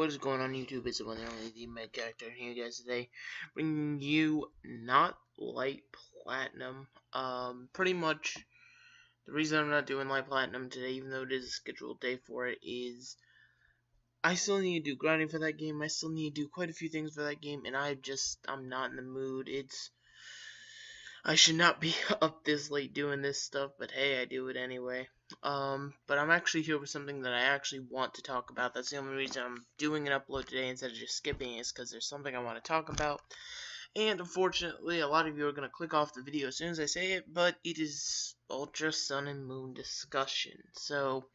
What is going on YouTube? It's the one and only the Med Character here, guys, today, bringing you not light platinum. Pretty much the reason I'm not doing light platinum today, even though it is a scheduled day for it, is I still need to do grinding for that game. I still need to do quite a few things for that game, and I'm not in the mood. I should not be up this late doing this stuff, but hey, I do it anyway. But I'm actually here with something that I actually want to talk about. That's the only reason I'm doing an upload today instead of just skipping it, is because there's something I want to talk about. And unfortunately, a lot of you are going to click off the video as soon as I say it, but it is Ultra Sun and Moon discussion. So,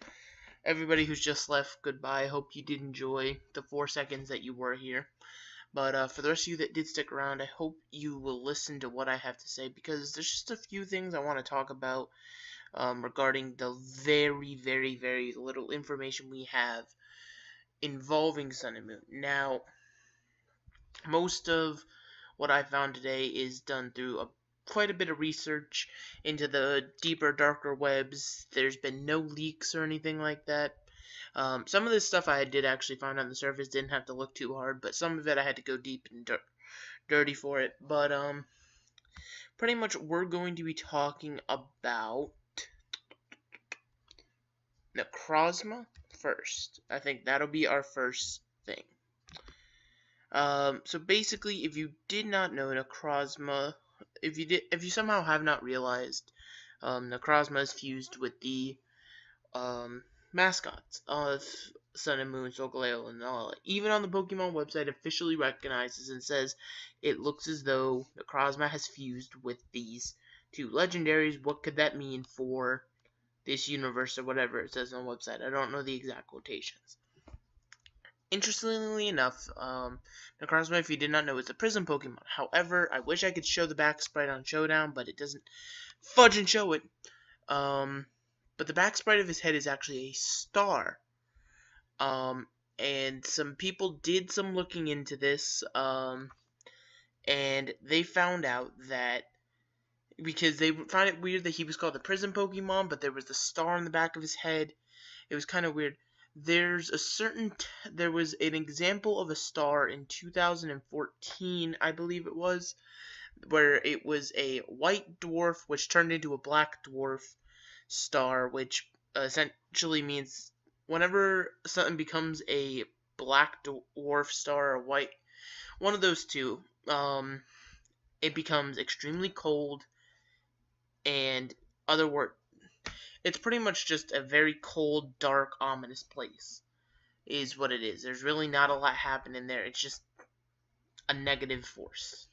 everybody who's just left, goodbye. I hope you did enjoy the 4 seconds that you were here. But for the rest of you that did stick around, I hope you will listen to what I have to say, because there's just a few things I want to talk about regarding the very, very, very little information we have involving Sun and Moon. Now, most of what I found today is done through quite a bit of research into the deeper, darker webs. There's been no leaks or anything like that. Some of this stuff I did actually find on the surface, didn't have to look too hard, but some of it I had to go deep and dirty for it. But pretty much we're going to be talking about Necrozma first. I think that'll be our first thing. So basically, if you did not know Necrozma, if you somehow have not realized, Necrozma is fused with the mascots of Sun and Moon, Solgaleo, and all. Even on the Pokemon website, officially recognizes and says it looks as though Necrozma has fused with these two legendaries. What could that mean for this universe, or whatever it says on the website? I don't know the exact quotations. Interestingly enough, Necrozma, if you did not know, is a Prism Pokemon. However, I wish I could show the back sprite on Showdown, but it doesn't fudge and show it. But the back sprite of his head is actually a star. And some people did some looking into this, and they found out that, because they found it weird that he was called the Prism Pokemon, but there was the star on the back of his head. It was kind of weird. There was an example of a star in 2014, I believe it was, where it was a white dwarf which turned into a black dwarf star, which essentially means whenever something becomes a black dwarf star or white, one of those two, it becomes extremely cold, and it's pretty much just a very cold, dark, ominous place, is what it is. There's really not a lot happening there. It's just a negative force.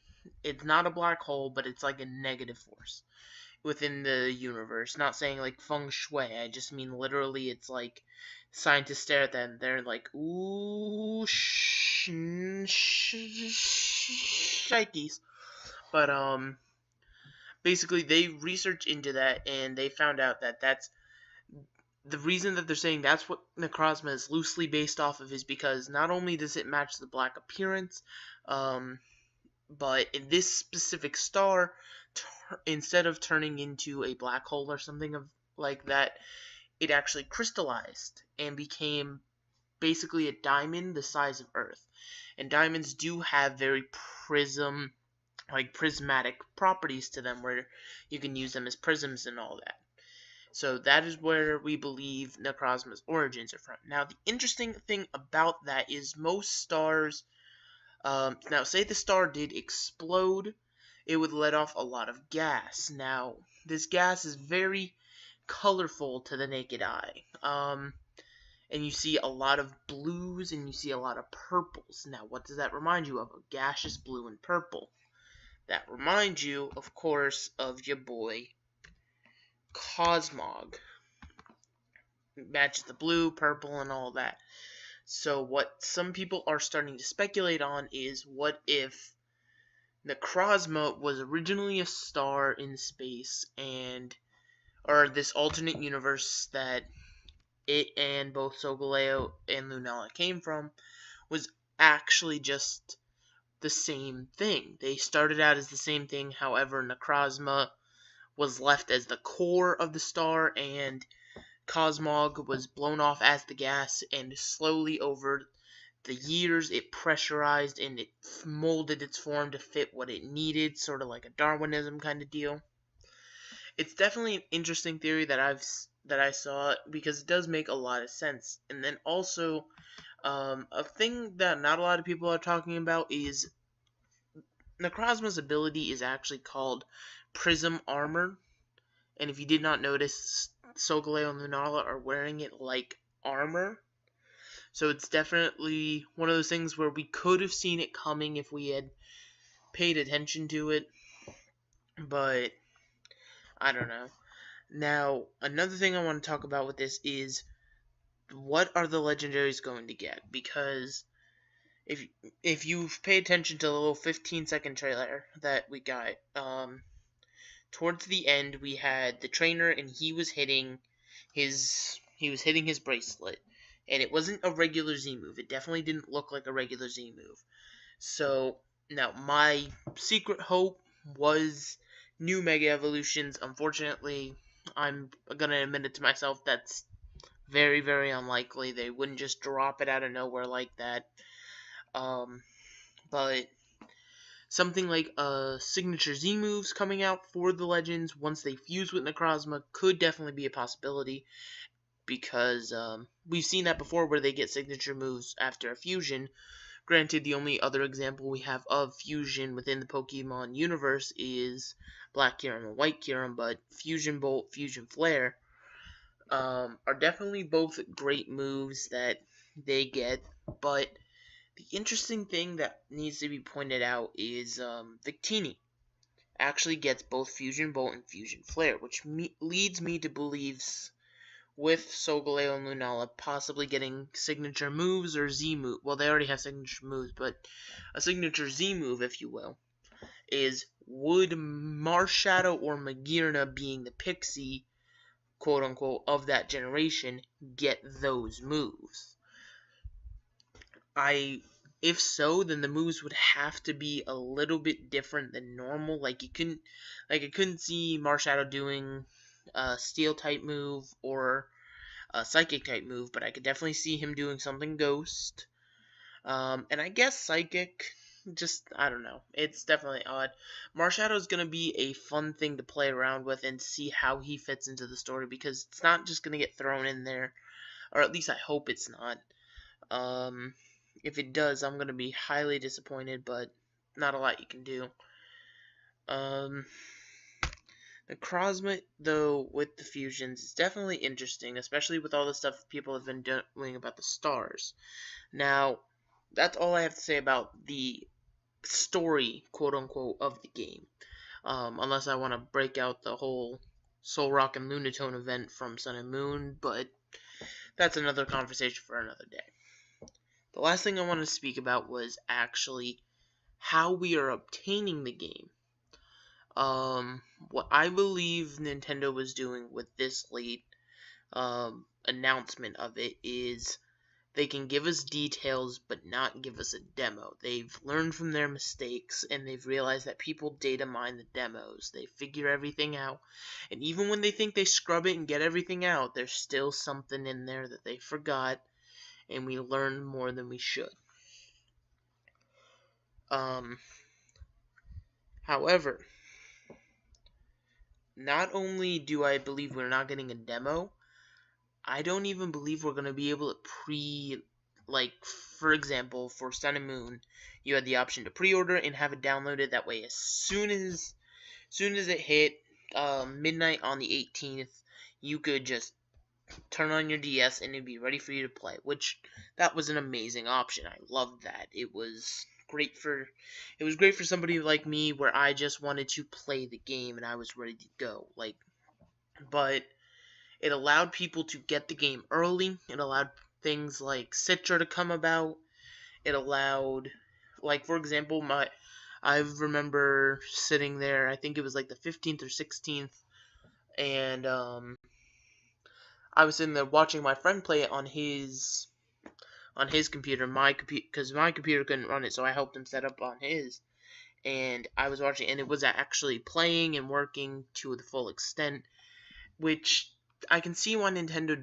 It's not a black hole, but it's like a negative force within the universe. Not saying like feng shui, I just mean literally it's like scientists stare at that and they're like, ooh, shikes. But basically they researched into that, and they found out that that's the reason that they're saying that's what Necrozma is loosely based off of, is because not only does it match the black appearance, but in this specific star, instead of turning into a black hole or something like that, it actually crystallized and became basically a diamond the size of Earth. And diamonds do have very prismatic properties to them, where you can use them as prisms and all that. So that is where we believe Necrozma's origins are from. Now, the interesting thing about that is most stars, now say the star did explode, it would let off a lot of gas. Now, this gas is very colorful to the naked eye. And you see a lot of blues and you see a lot of purples. Now, what does that remind you of? A gaseous blue and purple. That reminds you, of course, of your boy Cosmog. It matches the blue, purple, and all that. So what some people are starting to speculate on is, what if Necrozma was originally a star in space, or this alternate universe that it and both Solgaleo and Lunala came from, was actually just the same thing. They started out as the same thing, however, Necrozma was left as the core of the star, and Cosmog was blown off as the gas, and slowly over the years, it pressurized and it molded its form to fit what it needed, sort of like a Darwinism kind of deal. It's definitely an interesting theory that I saw, because it does make a lot of sense. And then also, a thing that not a lot of people are talking about is Necrozma's ability is actually called Prism Armor. And if you did not notice, Solgaleo and Lunala are wearing it like armor. So it's definitely one of those things where we could have seen it coming if we had paid attention to it. But I don't know. Now, another thing I want to talk about with this is, what are the legendaries going to get? Because if you've paid attention to the little 15-second trailer that we got, towards the end we had the trainer and he was hitting his bracelet, and it wasn't a regular Z move. It definitely didn't look like a regular Z move. So now my secret hope was new Mega Evolutions. Unfortunately, I'm gonna admit it to myself, that's very, very unlikely. They wouldn't just drop it out of nowhere like that. But something like signature Z moves coming out for the Legends once they fuse with Necrozma could definitely be a possibility, because we've seen that before where they get signature moves after a fusion. Granted, the only other example we have of fusion within the Pokemon universe is Black Kyurem and White Kyurem, but Fusion Bolt, Fusion Flare are definitely both great moves that they get. But the interesting thing that needs to be pointed out is Victini actually gets both Fusion Bolt and Fusion Flare, which leads me to believe, with Solgaleo and Lunala possibly getting signature moves or Z move. Well, they already have signature moves, but a signature Z move, if you will, is, would Marshadow or Magearna, being the Pixie, quote unquote, of that generation, get those moves? If so, then the moves would have to be a little bit different than normal. I couldn't see Marshadow doing a Steel type move or a Psychic type move, but I could definitely see him doing something Ghost. And I guess Psychic, I don't know. It's definitely odd. Marshadow's going to be a fun thing to play around with and see how he fits into the story, because it's not just going to get thrown in there, or at least I hope it's not. If it does, I'm going to be highly disappointed, but not a lot you can do. Necrozma, though, with the fusions, is definitely interesting, especially with all the stuff people have been doing about the stars. Now, that's all I have to say about the story, quote-unquote, of the game. Unless I want to break out the whole Solrock and Lunatone event from Sun and Moon, but that's another conversation for another day. The last thing I wanted to speak about was actually how we are obtaining the game. What I believe Nintendo was doing with this late announcement of it is, they can give us details but not give us a demo. They've learned from their mistakes, and they've realized that people data mine the demos. They figure everything out, and even when they think they scrub it and get everything out, there's still something in there that they forgot, and we learn more than we should. However, not only do I believe we're not getting a demo, I don't even believe we're going to be able to for example, for Sun and Moon, you had the option to pre-order and have it downloaded. That way, as soon as it hit midnight on the 18th, you could just turn on your DS and it'd be ready for you to play, which that was an amazing option. I loved that. It was great for somebody like me, where I just wanted to play the game and I was ready to go. But it allowed people to get the game early. It allowed things like Citra to come about. It allowed, for example, I remember sitting there, I think it was the 15th or 16th, and I was sitting there watching my friend play it on his computer, because my computer couldn't run it, so I helped him set up on his. And I was watching, and it was actually playing and working to the full extent, which I can see why Nintendo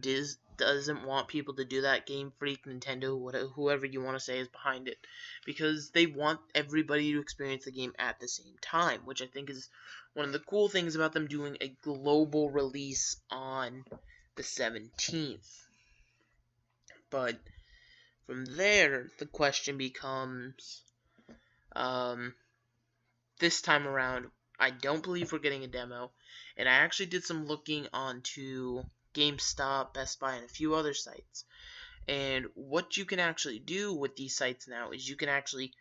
doesn't want people to do that. Game Freak, Nintendo, whoever you want to say is behind it, because they want everybody to experience the game at the same time, which I think is one of the cool things about them doing a global release on the 17th. But from there, the question becomes, this time around, I don't believe we're getting a demo, and I actually did some looking onto GameStop, Best Buy, and a few other sites. And what you can actually do with these sites now is you can actually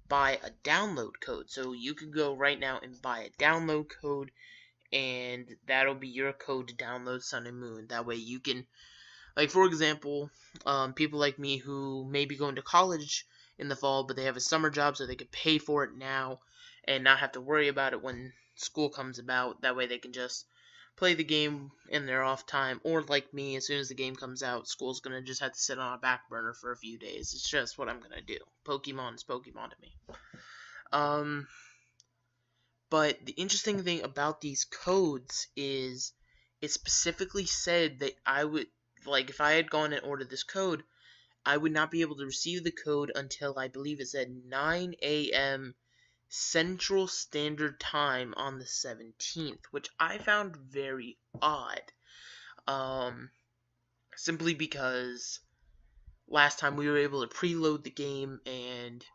buy a download code. So you can go right now and buy a download code, and that'll be your code to download Sun and Moon. That way you can, like, for example, people like me who may be going to college in the fall, but they have a summer job, so they could pay for it now and not have to worry about it when school comes about. That way they can just play the game in their off time. Or like me, as soon as the game comes out, school's going to just have to sit on a back burner for a few days. It's just what I'm going to do. Pokemon is Pokemon to me. But the interesting thing about these codes is it specifically said that I would, like, if I had gone and ordered this code, I would not be able to receive the code until, I believe it said 9 a.m. Central Standard Time on the 17th, which I found very odd. Simply because last time we were able to preload the game and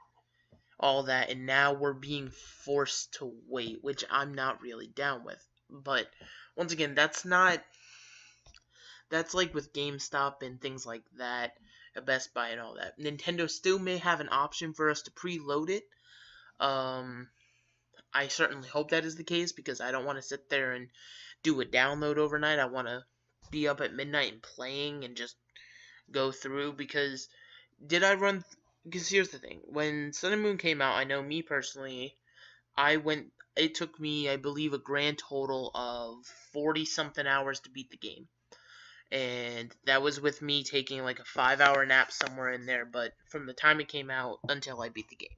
all that, and now we're being forced to wait, which I'm not really down with. But once again, that's like with GameStop and things like that, at Best Buy and all that. Nintendo still may have an option for us to preload it. I certainly hope that is the case, because I don't want to sit there and do a download overnight. I want to be up at midnight and playing and just go through, because because here's the thing. When Sun and Moon came out, I know me personally, it took me, I believe, a grand total of 40-something hours to beat the game. And that was with me taking like a 5-hour nap somewhere in there, but from the time it came out until I beat the game.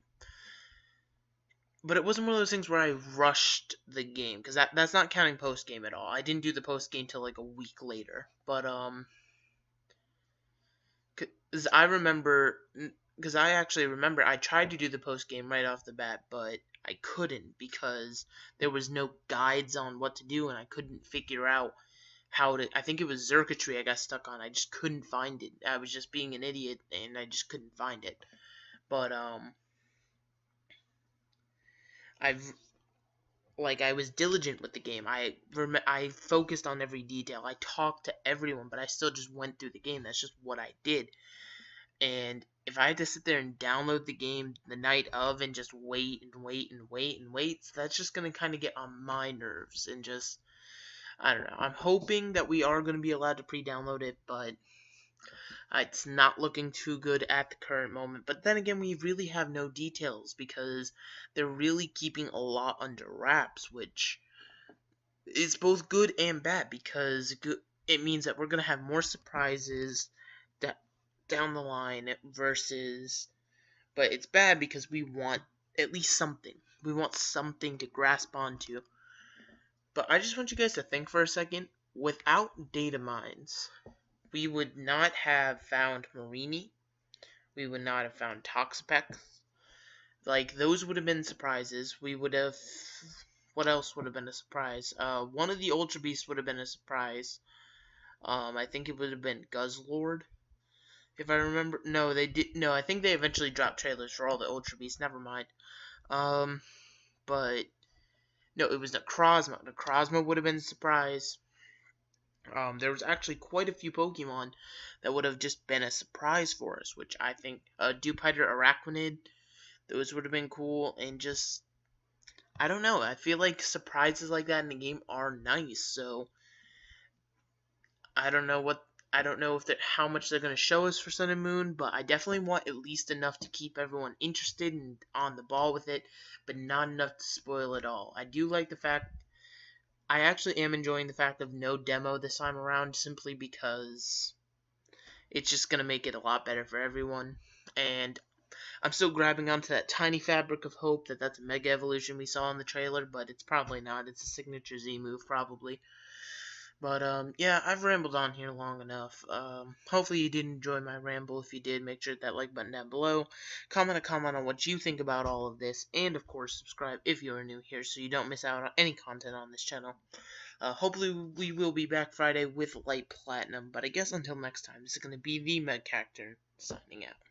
But it wasn't one of those things where I rushed the game, because that's not counting post-game at all. I didn't do the post-game till like a week later. But, because I actually remember I tried to do the post-game right off the bat, but I couldn't, because there was no guides on what to do, and I couldn't figure out how to. I think it was circuitry I got stuck on. I just couldn't find it. I was just being an idiot, and I just couldn't find it. But I was diligent with the game. I focused on every detail. I talked to everyone, but I still just went through the game. That's just what I did. And if I had to sit there and download the game the night of and just wait and wait and wait and wait, that's just going to kind of get on my nerves, and just, I don't know. I'm hoping that we are going to be allowed to pre-download it, but it's not looking too good at the current moment. But then again, we really have no details, because they're really keeping a lot under wraps, which is both good and bad, because it means that we're going to have more surprises down the line versus, but it's bad because we want at least something. We want something to grasp onto. But I just want you guys to think for a second. Without data mines, we would not have found Marini. We would not have found Toxapex. Like, those would have been surprises. We would have... What else would have been a surprise? One of the Ultra Beasts would have been a surprise. I think it would have been Guzzlord. If I remember, no, they did. No, I think they eventually dropped trailers for all the Ultra Beasts. Never mind. But no, it was Necrozma. Necrozma would have been a surprise. There was actually quite a few Pokemon that would have just been a surprise for us, which I think Dewpider, Araquanid, those would have been cool. And just, I don't know. I feel like surprises like that in the game are nice. So I don't know how much they're going to show us for Sun and Moon, but I definitely want at least enough to keep everyone interested and on the ball with it, but not enough to spoil it all. I do like the fact, I actually am enjoying the fact of no demo this time around, simply because it's just going to make it a lot better for everyone. And I'm still grabbing onto that tiny fabric of hope that that's a Mega Evolution we saw in the trailer, but it's probably not. It's a Signature Z move, probably. But, yeah, I've rambled on here long enough. Hopefully you did enjoy my ramble. If you did, make sure to hit that like button down below. Comment a comment on what you think about all of this. And, of course, subscribe if you are new here so you don't miss out on any content on this channel. Hopefully we will be back Friday with Light Platinum. But I guess until next time, this is going to be the Med Character signing out.